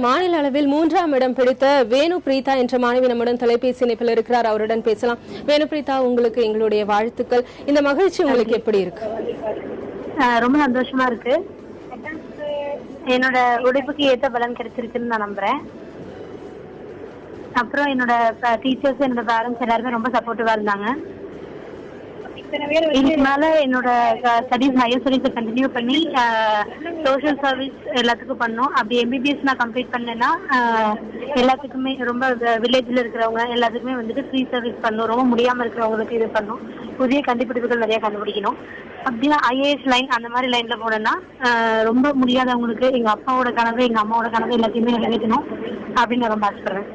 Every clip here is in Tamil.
மாநில அளவில் 3ஆம் இடம் பிடித்த வேணு பிரீதா என்ற மாணவி நம்முடன் தொலைபேசி இணைப்பில் இருக்கிறார். அவருடன் பேசலாம். வேணு பிரீதா, உங்களுக்கு எங்களுடைய வாழ்த்துக்கள். இந்த மகிழ்ச்சி உங்களுக்கு எப்படி இருக்கு? ரொம்ப சந்தோஷமா இருக்கு. என்னோட உழைப்புக்கு ஏத்த பலன் கிடைச்சிருக்குன்னு நான் நம்புறேன். அப்புறம் என்னோட டீச்சர்ஸ், என்னோட பேரண்ட்ஸ் எல்லாருமே ரொம்ப சப்போர்ட்டிவா இருந்தாங்க. இதுக்கு மேல என்னோட ஸ்டடீஸ் ஹையர் ஸ்டடீஸை கண்டினியூ பண்ணி சோஷியல் சர்வீஸ் எல்லாத்துக்கும் பண்ணோம். அப்படி எம்பிபிஎஸ் நான் கம்ப்ளீட் பண்ணேன்னா எல்லாத்துக்குமே, ரொம்ப வில்லேஜ்ல இருக்கிறவங்க எல்லாத்துக்குமே வந்துட்டு ஃப்ரீ சர்வீஸ் பண்ணணும். ரொம்ப முடியாம இருக்கிறவங்களுக்கு இது பண்ணணும். புதிய கண்டுபிடிப்புகள் நிறைய கண்டுபிடிக்கணும். அப்படின்னா ஐஏஎஸ் லைன் அந்த மாதிரி லைன்ல போனேன்னா ரொம்ப முடியாதவங்களுக்கு எங்க அப்பாவோட கனவு, எங்க அம்மாவோட கனவு எல்லாத்தையுமே நிறைவேற்றணும் அப்படின்னு நான் ரொம்ப ஆசைப்படுறேன்.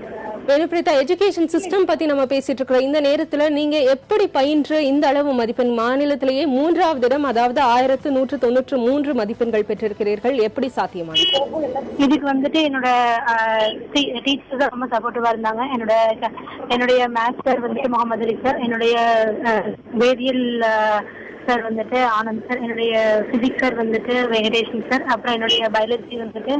வேணு பிரீதா, எஜுகேஷன் சிஸ்டம் பத்தி நம்ம பேசிட்டு இருக்கிறோம். இந்த நேரத்துல நீங்க எப்படி பயின்று இந்த அளவு மதிப்பெண், மாநிலத்திலேயே 3ஆவது இடம், அதாவது 1193 மதிப்பெண்கள் பெற்றிருக்கிறீர்கள், எப்படி சாத்தியமானது? இதுக்கு வந்துட்டு என்னோட டீச்சர்ஸ் ரொம்ப சப்போர்ட்டிவா இருந்தாங்க. என்னுடைய மேத்ஸ் சார் வந்துட்டு முகமது அலி சார், என்னுடைய வேதியியல் சார் வந்துட்டு ஆனந்த் சார், என்னுடைய பிசிக்ஸ் சார் வந்துட்டு வெங்கடேஷன் சார், அப்புறம் என்னுடைய பயாலஜி வந்துட்டு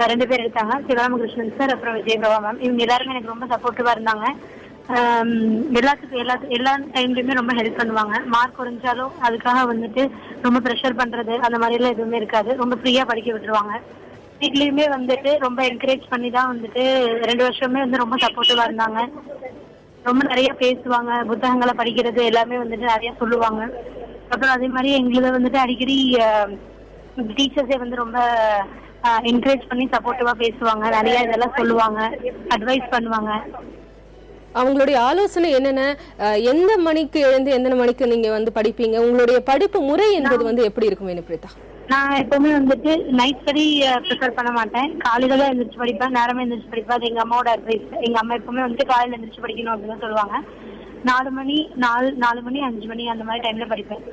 2 பேர் எடுத்தாங்க, சிவராமகிருஷ்ணன் சார், அப்புறம் விஜயபிரபா மேம். இவங்க எல்லாருமே எனக்கு ரொம்ப சப்போர்ட்டிவா இருந்தாங்க. எல்லா டைம்லயுமே ரொம்ப ஹெல்ப் பண்ணுவாங்க. மார்க் குறைஞ்சாலும் அதுக்காக வந்துட்டு ரொம்ப ப்ரெஷர் பண்றது அந்த மாதிரி எல்லாம் எதுவுமே இருக்காது. ரொம்ப ஃப்ரீயா படிக்க விட்டுருவாங்க. வீட்லயுமே வந்துட்டு ரொம்ப என்கரேஜ் பண்ணி தான் வந்துட்டு 2 வருஷமே வந்து ரொம்ப சப்போர்ட்டிவா இருந்தாங்க. ரொம்ப நிறைய பேசுவாங்க, புத்தகங்களை படிக்கிறது எல்லாமே வந்துட்டு நிறைய சொல்லுவாங்க. அப்புறம் அதே மாதிரி எங்களை வந்துட்டு அடிக்கடி டீச்சர்ஸே வந்து ரொம்ப என்கரேஜ் பண்ணி சப்போர்ட்டிவா பேசுவாங்க, நிறைய இதெல்லாம் சொல்லுவாங்க, அட்வைஸ் பண்ணுவாங்க. அவங்களுடைய ஆலோசனை என்னென்ன? எந்த மணிக்கு எழுந்து எந்த மணிக்கு நீங்க வந்து படிப்பீங்க? உங்களுடைய படிப்பு முறை என்பது வந்து எப்படி இருக்கும் வேணு பிரீதா? நான் எப்பவுமே வந்துட்டு நைட் ஸ்டடி ப்ரிஃபர் பண்ண மாட்டேன். காலையில தான் எழுந்திரிச்சு படிப்பேன், நேரமே எழுந்திரிச்சு படிப்பேன். அது எங்க அம்மாவோட அட்வைஸ். எங்க அம்மா எப்பவுமே வந்துட்டு காலையில எழுந்திரிச்சு படிக்கணும் அப்படின்னு சொல்லுவாங்க. 4 மணி 5 மணி அந்த மாதிரி டைம்ல படிப்பேன்.